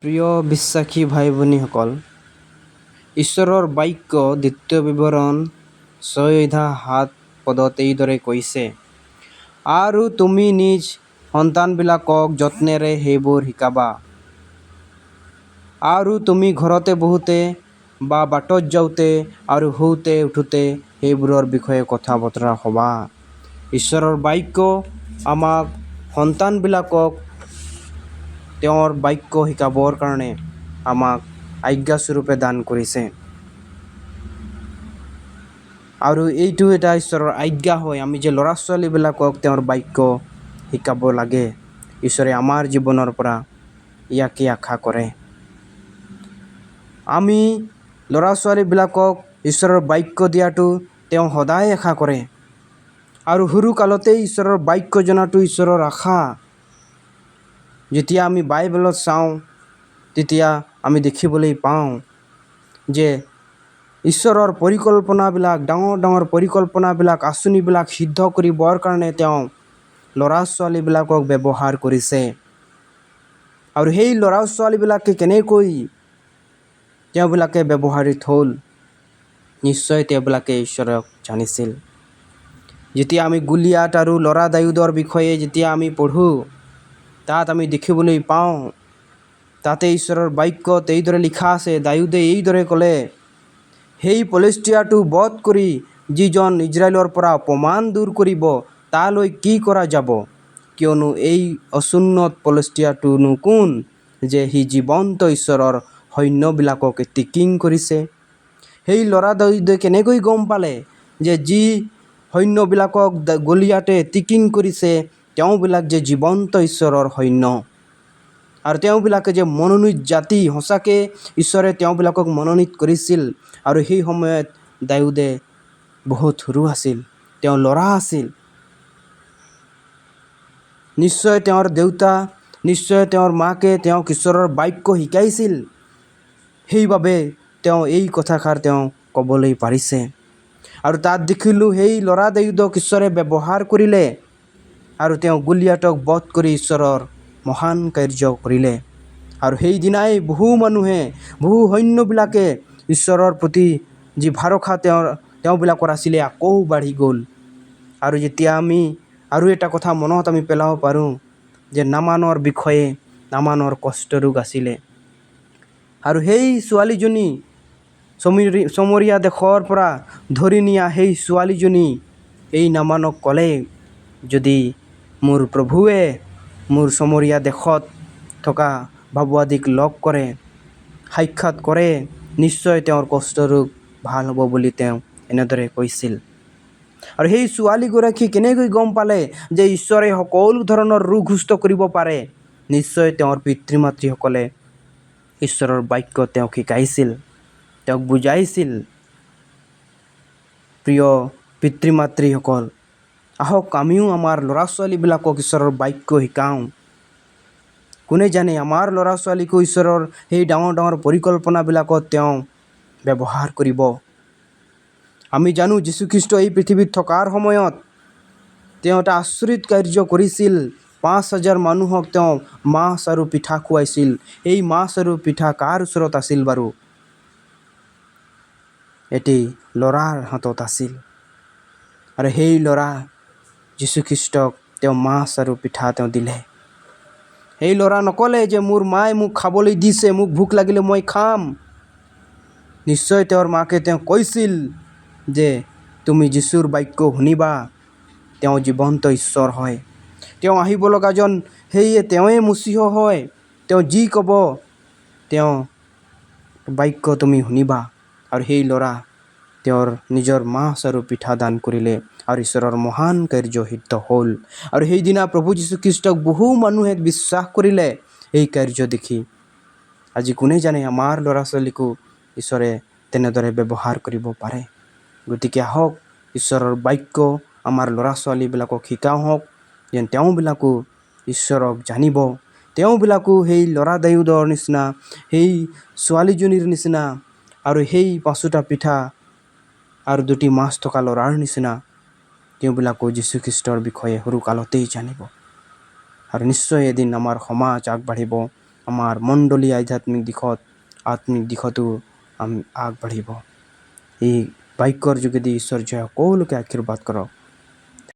প্ৰিয় বিশ্বাসী ভাই ভনীসকল, ঈশ্বৰৰ বাক্য দ্বিতীয় বিৱৰণ 6:7 পদত এইদৰে কৈছে, আৰু তুমি নিজ সন্তানবিলাকক যত্নেৰে সেইবোৰ শিকাবা, আৰু তুমি ঘৰতে বহোঁতে বা বাটত যাওঁতে আৰু শুওঁতে উঠোঁতে সেইবোৰৰ বিষয়ে কথা বতৰা ক'বা। ঈশ্বৰৰ বাক্য আমাক সন্তানবিলাকক তেওঁৰ বাক্য শিকাবৰ কাৰণে আমাক আজ্ঞাস্বৰূপে দান কৰিছে। আৰু এইটো এটা ঈশ্বৰৰ আজ্ঞা হয়, আমি যে ল'ৰা ছোৱালীবিলাকক তেওঁৰ বাক্য শিকাব লাগে। ঈশ্বৰে আমাৰ জীৱনৰ পৰা ইয়াকে আশা কৰে। আমি ল'ৰা ছোৱালীবিলাকক ঈশ্বৰৰ বাক্য দিয়াটো তেওঁ সদায় আশা কৰে। আৰু সৰুকালতেই ঈশ্বৰৰ বাক্য জনাটো ঈশ্বৰৰ আশা। যেতিয়া আমি বাইবেলত চাওঁ, তেতিয়া আমি দেখিবলৈ পাওঁ যে ঈশ্বৰৰ পৰিকল্পনাবিলাক, ডাঙৰ ডাঙৰ পৰিকল্পনাবিলাক, আঁচনিবিলাক সিদ্ধ কৰিবৰ কাৰণে তেওঁ ল'ৰা ছোৱালীবিলাকক ব্যৱহাৰ কৰিছে। আৰু সেই ল'ৰা ছোৱালীবিলাকে কেনেকৈ তেওঁবিলাকে ব্যৱহাৰিত হ'ল, নিশ্চয় তেওঁবিলাকে ঈশ্বৰক জানিছিল। যেতিয়া আমি গলিয়াত আৰু ল'ৰা দাউদৰ বিষয়ে যেতিয়া আমি পঢ়োঁ, তাত আমি দেখিবলৈ পাওঁ, তাতে ঈশ্বৰৰ বাক্যত এইদৰে লিখা আছে, দাউদে এইদৰে ক'লে, সেই ফিলিষ্টিয়াটো বধ কৰি যিজন ইজৰাইলৰ পৰা অপমান দূৰ কৰিব, তালৈ কি কৰা যাব? কিয়নো এই অচুন্নত ফিলিষ্টিয়াটোনো কোন, যে সি জীৱন্ত ঈশ্বৰৰ সৈন্যবিলাকক টিকিং কৰিছে? সেই ল'ৰা দাউদে কেনেকৈ গম পালে যে যি সৈন্যবিলাকক গলিয়াতে টিকিং কৰিছে, তেওঁবিলাক যে জীৱন্ত ঈশ্বৰৰ সৈন্য, আৰু তেওঁবিলাকে যে মনোনীত জাতি, সঁচাকৈ ঈশ্বৰে তেওঁবিলাকক মনোনীত কৰিছিল। আৰু সেই সময়ত দাউদে বহুত সৰু আছিল, তেওঁ ল'ৰা আছিল। নিশ্চয় তেওঁৰ দেউতা, নিশ্চয় তেওঁৰ মাকে তেওঁক ঈশ্বৰৰ বাক্য শিকাইছিল, সেইবাবে তেওঁ এই কথাষাৰ তেওঁ ক'বলৈ পাৰিছে। আৰু তাত দেখিলোঁ সেই ল'ৰা দাউদক ঈশ্বৰে ব্যৱহাৰ কৰিলে, আৰু তেওঁ গলিয়াতক বধ কৰি ঈশ্বৰৰ মহান কাৰ্য কৰিলে। আৰু সেইদিনাই বহু মানুহে, বহু সৈন্যবিলাকে ঈশ্বৰৰ প্ৰতি যি ভৰসা তেওঁবিলাকৰ আছিলে, আকৌ বাঢ়ি গ'ল। আৰু যেতিয়া আমি আৰু এটা কথা মনত আমি পেলাব পাৰোঁ যে নামানৰ বিষয়ে, নামানৰ কষ্টৰোগ আছিলে। আৰু সেই ছোৱালীজনী চমৰীয়া দেশৰ পৰা ধৰি নিয়া সেই ছোৱালীজনী এই নামানক ক'লে, যদি মোৰ প্ৰভুৱে মোৰ চমৰীয়া দেশত থকা ভাবুৱাদিক লগ কৰে, সাক্ষাৎ কৰে, নিশ্চয় তেওঁৰ কষ্টৰোগ ভাল হ'ব বুলি তেওঁ এনেদৰে কৈছিল। আৰু সেই ছোৱালীগৰাকী কেনেকৈ গম পালে যে ঈশ্বৰে সকলো ধৰণৰ ৰোগ সুস্থ কৰিব পাৰে? নিশ্চয় তেওঁৰ পিতৃ মাতৃসকলে ঈশ্বৰৰ বাক্য তেওঁক শিকাইছিল, তেওঁক বুজাইছিল। প্ৰিয় পিতৃ মাতৃসকল, আহক আমিও আমাৰ ল'ৰা ছোৱালীবিলাকক ঈশ্বৰৰ বাক্য শিকাওঁ। কোনে জানে আমাৰ ল'ৰা ছোৱালীকো ঈশ্বৰৰ সেই ডাঙৰ ডাঙৰ পৰিকল্পনাবিলাকত তেওঁ ব্যৱহাৰ কৰিব। আমি জানো যীশুখ্ৰীষ্ট এই পৃথিৱীত থকাৰ সময়ত তেওঁ এটা আচৰিত কাৰ্য কৰিছিল। 5,000 মানুহক তেওঁ মাছ আৰু পিঠা খুৱাইছিল। এই মাছ আৰু পিঠা কাৰ ওচৰত আছিল বাৰু? এটি ল'ৰাৰ হাতত আছিল। আৰু সেই ল'ৰা যীশুখ্ৰীষ্টক তেওঁ মাছ আৰু পিঠা তেওঁ দিলে। সেই ল'ৰা নক'লে যে মোৰ মায়ে মোক খাবলৈ দিছে, মোক ভোক লাগিলে মই খাম। নিশ্চয় তেওঁৰ মাকে তেওঁক কৈছিল যে তুমি যীশুৰ বাক্য শুনিবা, তেওঁ জীৱন্ত ঈশ্বৰ হয়, তেওঁ আহিব লগাজন সেয়ে তেওঁৱে মচিহ হয়, তেওঁ যি ক'ব তেওঁ বাক্য তুমি শুনিবা। আৰু সেই ল'ৰা তেওঁৰ নিজৰ মাছ আৰু পিঠা দান কৰিলে, আৰু ঈশ্বৰৰ মহান কাৰ্য সিদ্ধ হ'ল। আৰু সেইদিনা প্ৰভু যীশুখ্ৰীষ্টক বহু মানুহে বিশ্বাস কৰিলে এই কাৰ্য দেখি। আজি কোনে জানে আমাৰ ল'ৰা ছোৱালীকো ঈশ্বৰে তেনেদৰে ব্যৱহাৰ কৰিব পাৰে। গতিকে আহক ঈশ্বৰৰ বাক্য আমাৰ ল'ৰা ছোৱালীবিলাকক শিকাওঁ হওক, যেন তেওঁবিলাকো ঈশ্বৰক জানিব, তেওঁবিলাকো সেই ল'ৰা দাউদৰ নিচিনা, সেই ছোৱালীজনীৰ নিচিনা, আৰু সেই 5টা পিঠা আৰু 2টি মাছ থকা ল'ৰাৰ নিচিনা তেওঁবিলাকো যীশুখ্ৰীষ্টৰ বিষয়ে সৰুকালতেই জানিব। আৰু নিশ্চয় এদিন আমাৰ সমাজ আগবাঢ়িব, আমাৰ মণ্ডলী আধ্যাত্মিক দিশতো আমি আগবাঢ়িব। এই বাক্যৰ যোগেদি ঈশ্বৰ সকলোকে আশীৰ্বাদ কৰক।